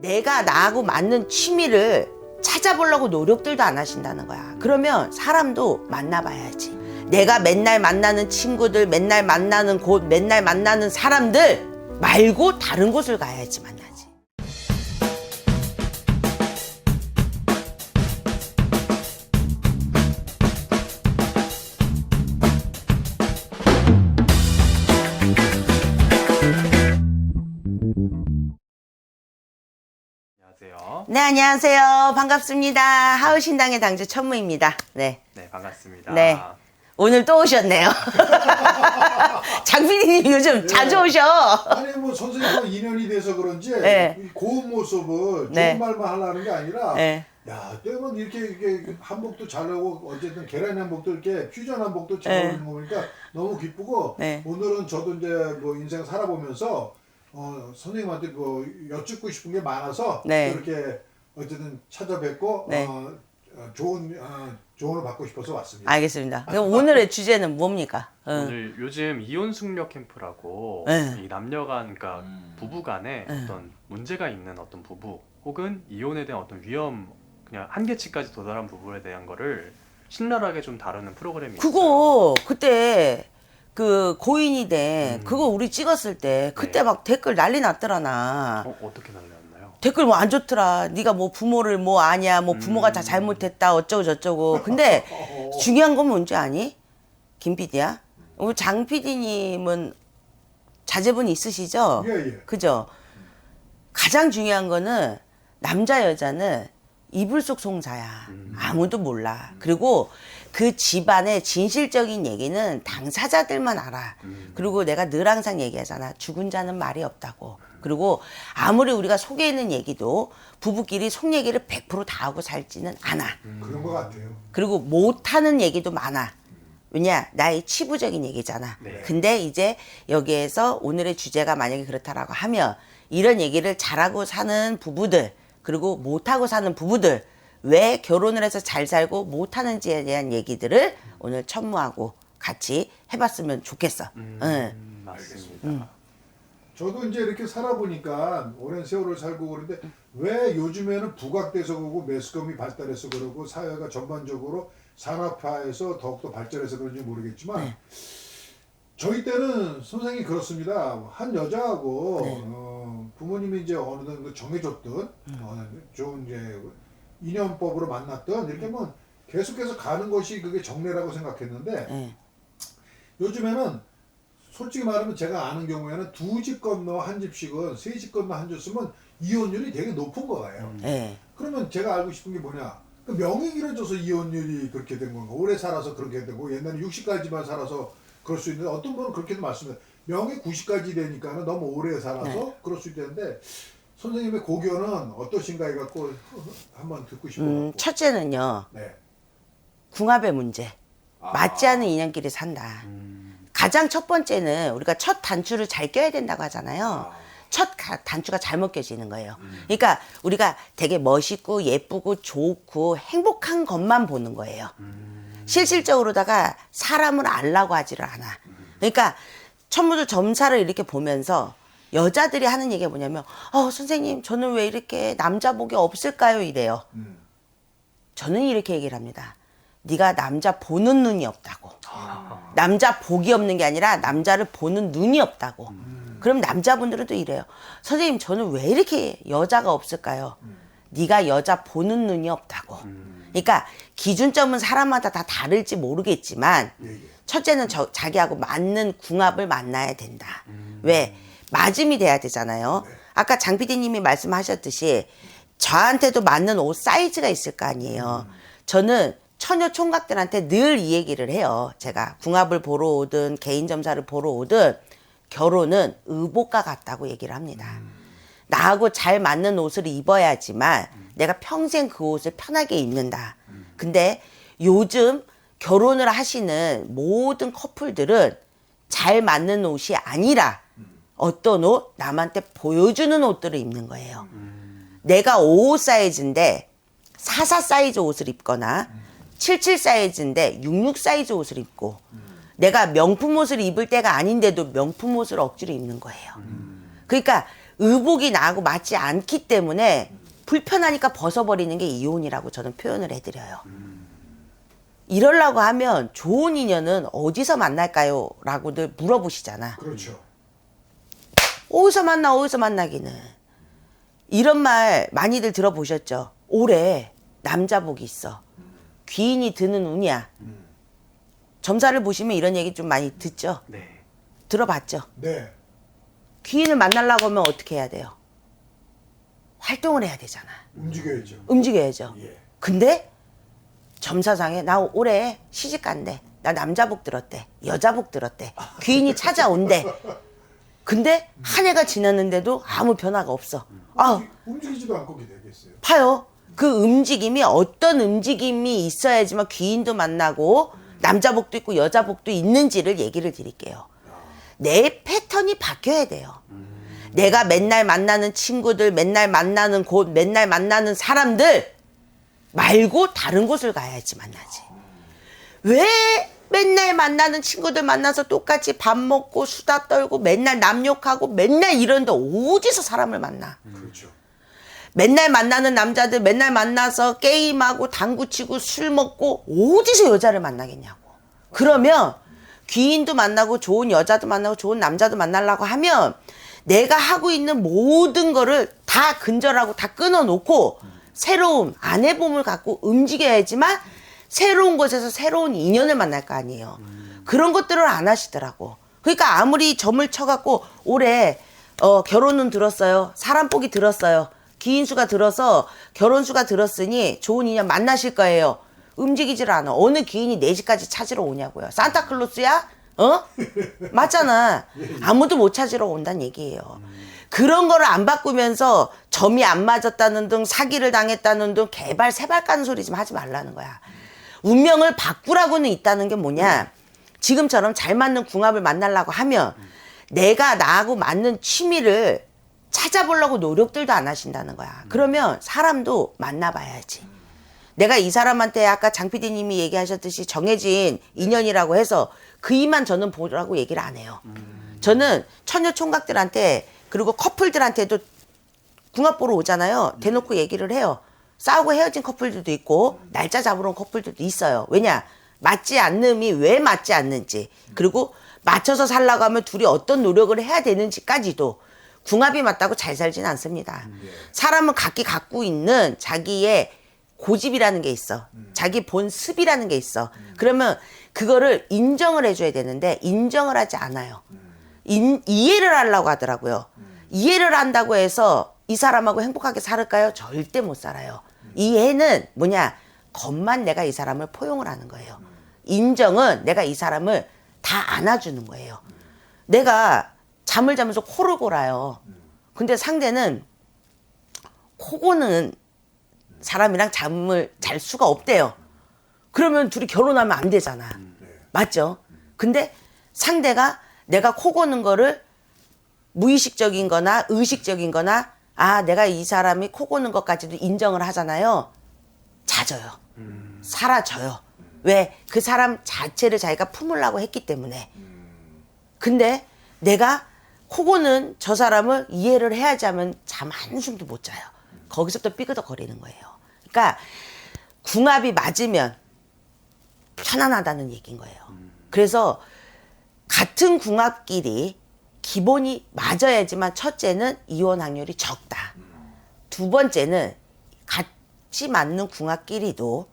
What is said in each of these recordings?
내가 나하고 맞는 취미를 찾아보려고 노력들도 안 하신다는 거야. 그러면 사람도 만나봐야지. 내가 맨날 만나는 친구들, 맨날 만나는 곳, 맨날 만나는 사람들 말고 다른 곳을 가야지 만나지. 안녕하세요. 네, 안녕하세요. 반갑습니다. 하우신당의 당주 천무입니다. 네. 네, 반갑습니다. 네. 오늘 또 오셨네요. 장 PD님 요즘 자주 오셔. 아니 뭐 선생님과 인연이 돼서 그런지 네. 이 고운 모습을 네. 좋은 말만 하려는 게 아니라 네. 야 때면 이렇게 한복도 잘 나오고 어쨌든 계란 한복도 이렇게 퓨전 한복도 잘 네. 어울리는 거 보니까 너무 기쁘고 네. 오늘은 저도 이제 뭐 인생 살아보면서 선생님한테 뭐 여쭙고 싶은 게 많아서 네. 이렇게 어쨌든 찾아뵙고 네. 좋은 조언을 받고 싶어서 왔습니다. 알겠습니다. 그럼 오늘의 주제는 뭡니까? 오늘 요즘 이혼 숙녀 캠프라고 네. 이 남녀간 그러니까 부부 간에 어떤 문제가 있는 어떤 부부 혹은 이혼에 대한 어떤 위험 그냥 한계치까지 도달한 부부에 대한 거를 신랄하게 좀 다루는 프로그램이 있어요. 그거 그때 그 고인이 돼 그거 우리 찍었을 때 그때 네. 막 댓글 난리 났더라 나. 어떻게 날렸나요? 댓글 뭐 안 좋더라. 네가 뭐 부모를 뭐 아냐. 뭐 부모가 다 잘못했다. 어쩌고 저쩌고. 근데 중요한 건 뭔지 아니? 김 PD야? 우리 장 PD님은 자제분이 있으시죠? 예, 예. 그죠? 가장 중요한 거는 남자 여자는 이불 속 송사야. 아무도 몰라. 그리고 그 집안의 진실적인 얘기는 당사자들만 알아. 그리고 내가 늘 항상 얘기하잖아. 죽은 자는 말이 없다고. 그리고 아무리 우리가 속에 있는 얘기도 부부끼리 속 얘기를 100% 다 하고 살지는 않아. 그런 것 같아요. 그리고 못하는 얘기도 많아. 왜냐? 나의 치부적인 얘기잖아. 네. 근데 이제 여기에서 오늘의 주제가 만약에 그렇다라고 하면 이런 얘기를 잘하고 사는 부부들 그리고 못하고 사는 부부들 왜 결혼을 해서 잘 살고 못하는지에 대한 얘기들을 오늘 천무하고 같이 해봤으면 좋겠어. 응. 맞습니다. 저도 이제 이렇게 살아보니까 오랜 세월을 살고 그런데 왜 요즘에는 부각돼서 그러고 매스컴이 발달해서 그러고 사회가 전반적으로 산업화해서 더욱더 발전해서 그런지 모르겠지만 저희 때는 선생님이 그렇습니다. 한 여자하고 부모님이 이제 어느 정도 정해줬던 좋은 이제 인연법으로 만났던 이렇게 뭐 계속해서 가는 것이 그게 정례라고 생각했는데 요즘에는 솔직히 말하면 제가 아는 경우에는 두 집 건너 한 집씩은 세 집 건너 한 집씩은 이혼율이 되게 높은 거예요. 네. 그러면 제가 알고 싶은 게 뭐냐? 그 명이 길어져서 이혼율이 그렇게 된 건가? 오래 살아서 그렇게 되고 옛날에 60까지만 살아서 그럴 수 있는데 어떤 분은 그렇게도 말씀해요. 명이 90까지 되니까는 너무 오래 살아서 그럴 수 있다는데 선생님의 고견은 어떠신가 해갖고 한번 듣고 싶어요. 첫째는요. 네. 궁합의 문제. 맞지 않은 인연끼리 산다. 가장 첫 번째는 우리가 첫 단추를 잘 껴야 된다고 하잖아요. 첫 단추가 잘못 껴지는 거예요. 그러니까 우리가 되게 멋있고 예쁘고 좋고 행복한 것만 보는 거예요. 실질적으로다가 사람을 알라고 하지를 않아. 그러니까 천무들 점사를 이렇게 보면서 여자들이 하는 얘기가 뭐냐면 선생님 저는 왜 이렇게 남자 복이 없을까요? 이래요. 저는 이렇게 얘기를 합니다. 네가 남자 보는 눈이 없다고. 남자 복이 없는 게 아니라 남자를 보는 눈이 없다고. 그럼 남자분들은 또 이래요. 선생님 저는 왜 이렇게 여자가 없을까요? 네가 여자 보는 눈이 없다고. 그러니까 기준점은 사람마다 다 다를지 모르겠지만 첫째는 자기하고 맞는 궁합을 만나야 된다. 왜? 맞음이 돼야 되잖아요. 아까 장 PD님이 말씀하셨듯이 저한테도 맞는 옷 사이즈가 있을 거 아니에요. 저는 처녀 총각들한테 늘 이 얘기를 해요. 제가 궁합을 보러 오든 개인 점사를 보러 오든 결혼은 의복과 같다고 얘기를 합니다. 나하고 잘 맞는 옷을 입어야지만 내가 평생 그 옷을 편하게 입는다. 근데 요즘 결혼을 하시는 모든 커플들은 잘 맞는 옷이 아니라 어떤 옷? 남한테 보여주는 옷들을 입는 거예요. 내가 55 사이즈인데 44 사이즈 옷을 입거나 77 사이즈인데 66 사이즈 옷을 입고 내가 명품 옷을 입을 때가 아닌데도 명품 옷을 억지로 입는 거예요. 그러니까 의복이 나하고 맞지 않기 때문에 불편하니까 벗어버리는 게 이혼이라고 저는 표현을 해드려요. 이러려고 하면 좋은 인연은 어디서 만날까요? 라고들 물어보시잖아. 그렇죠. 어디서 만나기는. 이런 말 많이들 들어보셨죠? 올해 남자복이 있어. 귀인이 드는 운이야. 점사를 보시면 이런 얘기 좀 많이 듣죠? 네. 들어봤죠? 네. 귀인을 만나려고 하면 어떻게 해야 돼요? 활동을 해야 되잖아. 움직여야죠. 움직여야죠. 예. 근데 점사상에 나 올해 시집 간대. 나 남자복 들었대. 여자복 들었대. 귀인이 찾아온대. 근데 한 해가 지났는데도 아무 변화가 없어. 아, 움직이지도 않고 되겠어요. 봐요. 그 움직임이 어떤 움직임이 있어야지만 귀인도 만나고 남자복도 있고 여자복도 있는지를 얘기를 드릴게요. 내 패턴이 바뀌어야 돼요. 내가 맨날 만나는 친구들, 맨날 만나는 곳, 맨날 만나는 사람들 말고 다른 곳을 가야지 만나지. 왜 맨날 만나는 친구들 만나서 똑같이 밥 먹고 수다 떨고 맨날 남 욕하고 맨날 이런데 어디서 사람을 만나? 그렇죠. 맨날 만나는 남자들 맨날 만나서 게임하고 당구 치고 술 먹고 어디서 여자를 만나겠냐고. 그러면 귀인도 만나고 좋은 여자도 만나고 좋은 남자도 만나려고 하면 내가 하고 있는 모든 거를 다 근절하고 다 끊어놓고 새로운 아내봄을 갖고 움직여야지만 새로운 곳에서 새로운 인연을 만날 거 아니에요. 그런 것들을 안 하시더라고. 그러니까 아무리 점을 쳐갖고 올해 결혼은 들었어요. 사람복이 들었어요. 기인수가 들어서 결혼수가 들었으니 좋은 인연 만나실 거예요. 움직이질 않아. 어느 귀인이 내 집까지 찾으러 오냐고요. 산타클로스야? 맞잖아. 아무도 못 찾으러 온다는 얘기예요. 그런 거를 안 바꾸면서 점이 안 맞았다는 등 사기를 당했다는 등 개발 세발 까는 소리 좀 하지 말라는 거야. 운명을 바꾸라고는 있다는 게 뭐냐. 지금처럼 잘 맞는 궁합을 만나려고 하면 내가 나하고 맞는 취미를 찾아보려고 노력들도 안 하신다는 거야. 그러면 사람도 만나봐야지. 내가 이 사람한테 아까 장 PD님이 얘기하셨듯이 정해진 인연이라고 해서 그이만 저는 보라고 얘기를 안 해요. 저는 처녀 총각들한테 그리고 커플들한테도 궁합 보러 오잖아요. 대놓고 얘기를 해요. 싸우고 헤어진 커플들도 있고 날짜 잡으러 온 커플들도 있어요. 왜냐? 맞지 않음이 왜 맞지 않는지 그리고 맞춰서 살라고 하면 둘이 어떤 노력을 해야 되는지까지도 궁합이 맞다고 잘 살지는 않습니다. 사람은 각기 갖고 있는 자기의 고집이라는 게 있어. 자기 본 습이라는 게 있어. 그러면 그거를 인정을 해줘야 되는데 인정을 하지 않아요. 이해를 하려고 하더라고요. 이해를 한다고 해서 이 사람하고 행복하게 살을까요? 절대 못 살아요. 이해는 뭐냐? 겉만 내가 이 사람을 포용을 하는 거예요. 인정은 내가 이 사람을 다 안아주는 거예요. 내가 잠을 자면서 코를 골아요. 근데 상대는 코 고는 사람이랑 잠을 잘 수가 없대요. 그러면 둘이 결혼하면 안 되잖아. 맞죠? 근데 상대가 내가 코 고는 거를 무의식적인 거나 의식적인 거나 아 내가 이 사람이 코 고는 것까지도 인정을 하잖아요. 잦아요. 사라져요. 왜? 그 사람 자체를 자기가 품으려고 했기 때문에. 근데 내가 코 고는 저 사람을 이해를 해야지 하면 잠 한숨도 못 자요. 거기서부터 삐그덕거리는 거예요. 그러니까 궁합이 맞으면 편안하다는 얘기인 거예요. 그래서 같은 궁합끼리 기본이 맞아야지만 첫째는 이혼 확률이 적다. 두 번째는 같이 맞는 궁합끼리도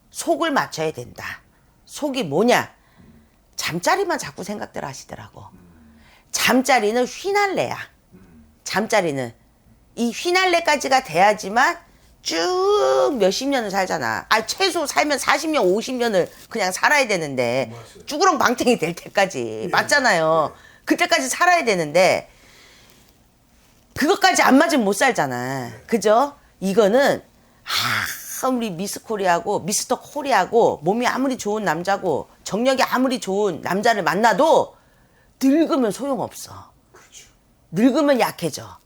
속을 맞춰야 된다. 속이 뭐냐? 잠자리만 자꾸 생각들 하시더라고. 잠자리는 휘날래야. 잠자리는 이 휘날래까지가 돼야지만 쭉 몇십 년을 살잖아. 아 최소 살면 40년, 50년을 그냥 살아야 되는데 쭈그렁 방탱이 될 때까지 맞잖아요. 그때까지 살아야 되는데 그것까지 안 맞으면 못 살잖아. 그죠? 이거는 아무리 미스 코리아고 미스터 코리아고 몸이 아무리 좋은 남자고 정력이 아무리 좋은 남자를 만나도 늙으면 소용없어. 그렇죠. 늙으면 약해져.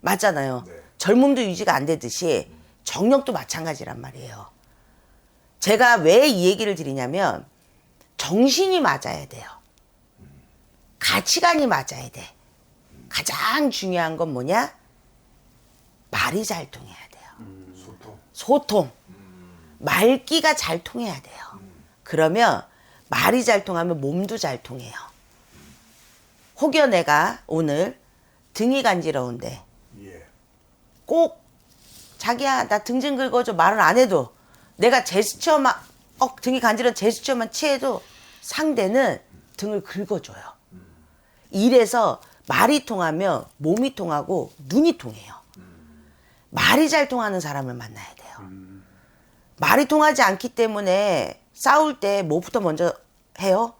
맞잖아요. 네. 젊음도 유지가 안 되듯이 정력도 마찬가지란 말이에요. 제가 왜 이 얘기를 드리냐면 정신이 맞아야 돼요. 가치관이 맞아야 돼. 가장 중요한 건 뭐냐? 말이 잘 통해야 돼요. 소통. 소통. 말귀가 잘 통해야 돼요. 그러면 말이 잘 통하면 몸도 잘 통해요. 혹여 내가 오늘 등이 간지러운데 예. 꼭 자기야 나 등 좀 긁어줘 말을 안 해도 내가 제스처만 등이 간지러운 제스처만 취해도 상대는 등을 긁어줘요. 이래서 말이 통하면 몸이 통하고 눈이 통해요. 말이 잘 통하는 사람을 만나야 돼요. 말이 통하지 않기 때문에 싸울 때 뭐부터 먼저 해요?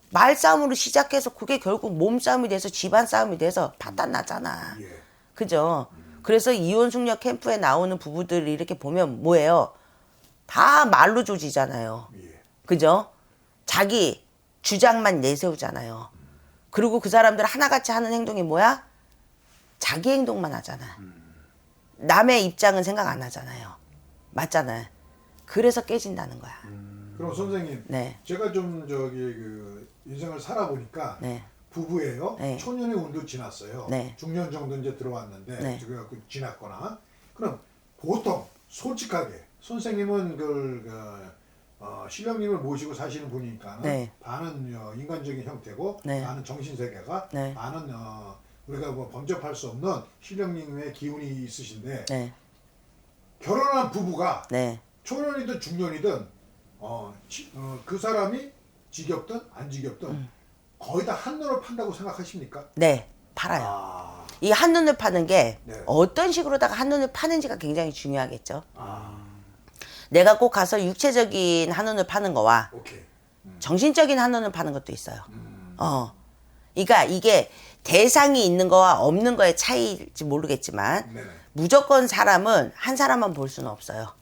말싸움으로 시작해서 그게 결국 몸싸움이 돼서 집안 싸움이 돼서 파탄 나잖아. 예. 그죠? 그래서 이혼 숙녀 캠프에 나오는 부부들이 이렇게 보면 뭐예요? 다 말로 조지잖아요. 예. 그죠? 자기 주장만 내세우잖아요. 그리고 그 사람들 하나같이 하는 행동이 뭐야? 자기 행동만 하잖아. 남의 입장은 생각 안 하잖아요. 맞잖아요. 그래서 깨진다는 거야. 그럼 선생님, 네. 제가 좀 그 인생을 살아보니까 네. 부부예요. 네. 초년의 운도 지났어요. 네. 중년 정도 이제 들어왔는데 네. 제가 지났거나 그럼 보통 솔직하게 선생님은 신령님을 모시고 사시는 분이니까 네. 반은 인간적인 형태고 네. 반은 정신세계가 네. 반은 우리가 뭐 범접할 수 없는 신령님의 기운이 있으신데 네. 결혼한 부부가 네. 초년이든 중년이든 그 사람이 지겹든 안 지겹든 거의 다 한눈을 판다고 생각하십니까? 네. 팔아요. 아, 이 한눈을 파는 게 네. 어떤 식으로다가 한눈을 파는지가 굉장히 중요하겠죠. 아, 내가 꼭 가서 육체적인 한눈을 파는 거와 오케이. 정신적인 한눈을 파는 것도 있어요. 그러니까 이게 대상이 있는 거와 없는 거의 차이일지 모르겠지만 네네. 무조건 사람은 한 사람만 볼 수는 없어요.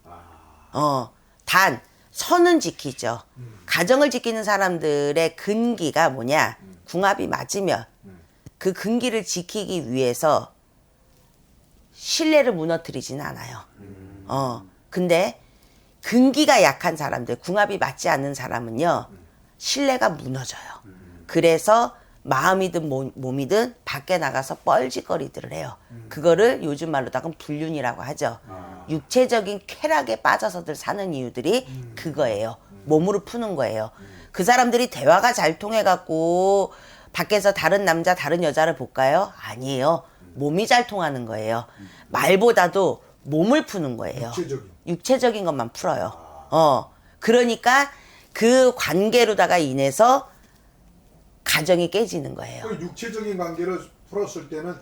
단 선은 지키죠. 가정을 지키는 사람들의 근기가 뭐냐? 궁합이 맞으면 그 근기를 지키기 위해서 신뢰를 무너뜨리지는 않아요. 근데 근기가 약한 사람들, 궁합이 맞지 않는 사람은요, 신뢰가 무너져요. 그래서 마음이든 몸이든 밖에 나가서 뻘짓거리들을 해요. 그거를 요즘 말로다가 불륜이라고 하죠. 육체적인 쾌락에 빠져서들 사는 이유들이 그거예요. 몸으로 푸는 거예요. 그 사람들이 대화가 잘 통해갖고 밖에서 다른 남자, 다른 여자를 볼까요? 아니에요. 몸이 잘 통하는 거예요. 말보다도 몸을 푸는 거예요. 육체적인 것만 풀어요. 그러니까 그 관계로다가 인해서 가정이 깨지는 거예요. 그 육체적인 관계를 풀었을 때는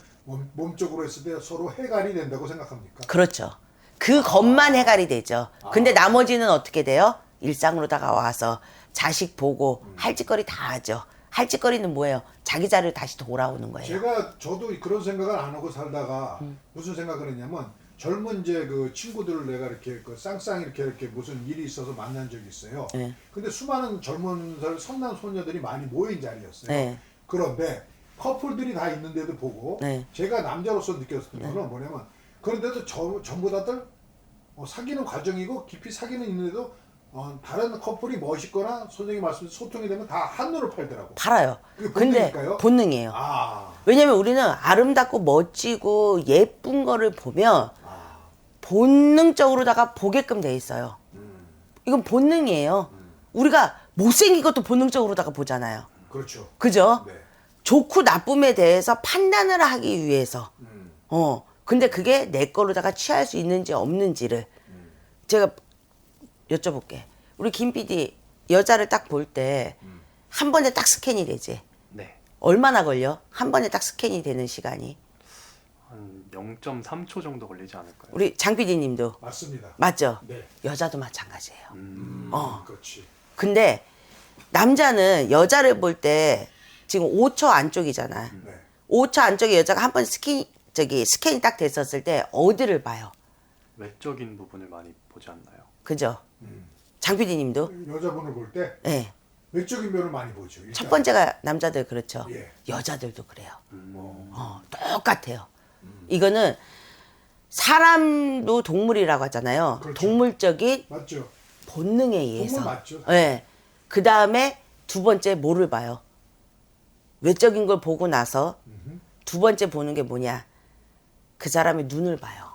몸적으로 했을 때 서로 해갈이 된다고 생각합니까? 그렇죠. 그것만 해갈이 되죠. 근데 나머지는 어떻게 돼요? 일상으로다가 와서 자식 보고 할 짓거리 다 하죠. 할 짓거리는 뭐예요? 자기 자리로 다시 돌아오는 거예요. 저도 그런 생각을 안 하고 살다가 무슨 생각을 했냐면 젊은 이제 그 친구들을 내가 이렇게 쌍쌍 이렇게 무슨 일이 있어서 만난 적이 있어요. 네. 근데 수많은 젊은 선남 소녀들이 많이 모인 자리였어요. 네. 그런데 커플들이 다 있는데도 보고 네. 제가 남자로서 느꼈던 거는 뭐냐면 그런데도 전부 다들 사귀는 과정이고 깊이 사귀는 있는데도 다른 커플이 멋있거나 선생님 말씀대로 소통이 되면 다 한눈을 팔더라고. 팔아요. 그게 근데 본능일까요? 본능이에요. 왜냐면 우리는 아름답고 멋지고 예쁜 거를 보면 본능적으로다가 보게끔 돼 있어요. 이건 본능이에요. 우리가 못생긴 것도 본능적으로다가 보잖아요. 그렇죠. 그죠? 네. 좋고 나쁨에 대해서 판단을 하기 위해서. 근데 그게 내 거로다가 취할 수 있는지 없는지를 제가 여쭤볼게. 우리 김 PD 여자를 딱 볼 때 한 번에 딱 스캔이 되지. 네. 얼마나 걸려? 한 번에 딱 스캔이 되는 시간이. 한 0.3초 정도 걸리지 않을까요? 우리 장 PD님도 맞습니다. 맞죠? 네. 여자도 마찬가지예요. 그렇지. 근데 남자는 여자를 볼 때 지금 5초 안쪽이잖아. 네. 5초 안쪽에 여자가 한 번 스캔이 딱 됐었을 때 어디를 봐요? 외적인 부분을 많이 보지 않나요? 그죠? 장 PD님도? 여자분을 볼 때 네. 외적인 면을 많이 보죠. 일단. 첫 번째가 남자들 그렇죠. 예. 여자들도 그래요. 똑같아요. 이거는 사람도 동물이라고 하잖아요. 그렇죠. 동물적인 맞죠. 본능에 의해서. 동물 맞죠. 네. 그 다음에 두 번째 뭐를 봐요? 외적인 걸 보고 나서 두 번째 보는 게 뭐냐? 그 사람의 눈을 봐요.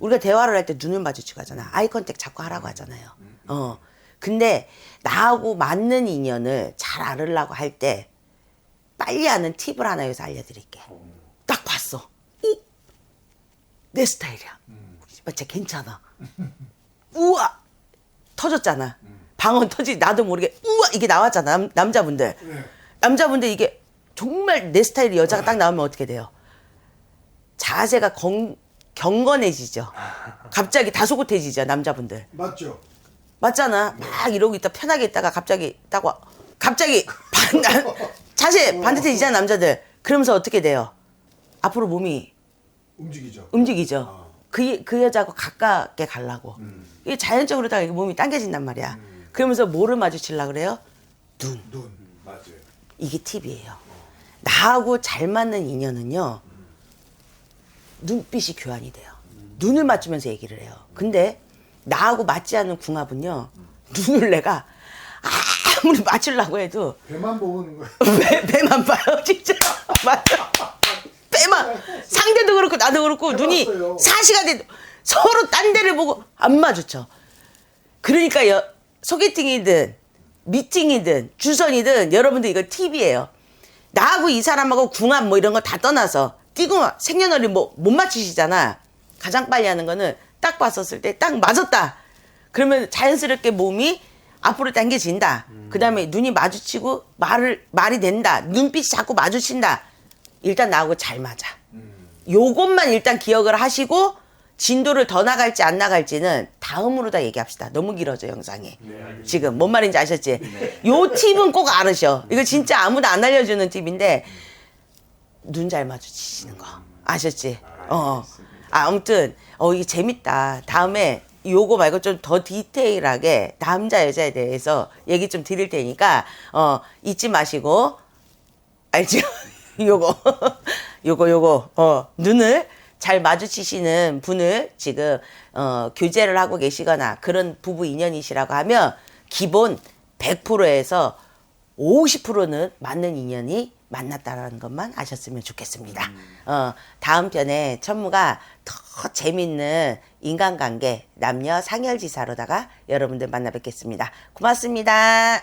우리가 대화를 할 때 눈을 마주치고 하잖아. 아이 컨택 자꾸 하라고 하잖아요. 근데 나하고 맞는 인연을 잘 알으려고 할 때 빨리 아는 팁을 하나 여기서 알려드릴게. 딱 봤어. 내 스타일이야. 진짜 괜찮아. 우와! 터졌잖아. 방언 터지 나도 모르게 우와! 이게 나왔잖아. 남자분들. 네. 남자분들 이게 정말 내 스타일이 여자가 딱 나오면 어떻게 돼요? 자세가 경건해지죠. 갑자기 다소곳해지죠. 남자분들. 맞죠? 맞잖아. 막 이러고 있다 편하게 있다가 갑자기 딱 와. 갑자기 자세 반듯해지잖아 남자들. 그러면서 어떻게 돼요? 앞으로 몸이 움직이죠. 그 여자하고 가깝게 가려고. 이게 자연적으로 다 몸이 당겨진단 말이야. 그러면서 뭐를 마주치려고 그래요? 눈. 맞아요. 이게 팁이에요. 나하고 잘 맞는 인연은요. 눈빛이 교환이 돼요. 눈을 맞추면서 얘기를 해요. 근데 나하고 맞지 않는 궁합은요. 눈을 내가 아무리 맞추려고 해도 배만 보는 거예요. 배만 봐요. 진짜. 맞아. 배만. 상대도 그렇고 나도 그렇고 눈이 해봤어요. 사시가 돼도 서로 딴 데를 보고 안 마주쳐. 그러니까 소개팅이든 미팅이든 주선이든 여러분들 이거 팁이에요. 나하고 이 사람하고 궁합 뭐 이런 거 다 떠나서 띄고 생년월일 뭐 못 맞추시잖아. 가장 빨리 하는 거는 딱 봤었을 때 딱 맞았다. 그러면 자연스럽게 몸이 앞으로 당겨진다. 그 다음에 눈이 마주치고 말이 된다. 눈빛이 자꾸 마주친다. 일단 나하고 잘 맞아. 요것만 일단 기억을 하시고 진도를 더 나갈지 안 나갈지는 다음으로 다 얘기합시다. 너무 길어져 영상이. 지금 뭔 말인지 아셨지? 요 팁은 꼭 알으셔. 이거 진짜 아무도 안 알려주는 팁인데 눈 잘 마주치시는 거 아셨지? 아무튼 이게 재밌다. 다음에 요거 말고 좀 더 디테일하게 남자 여자에 대해서 얘기 좀 드릴 테니까 잊지 마시고 알죠? 요거 눈을 잘 마주치시는 분을 지금 교제를 하고 계시거나 그런 부부 인연이시라고 하면 기본 100%에서 50%는 맞는 인연이 만났다라는 것만 아셨으면 좋겠습니다. 다음 편에 천무가 더 재밌는 인간관계 남녀 상열지사로다가 여러분들 만나 뵙겠습니다. 고맙습니다.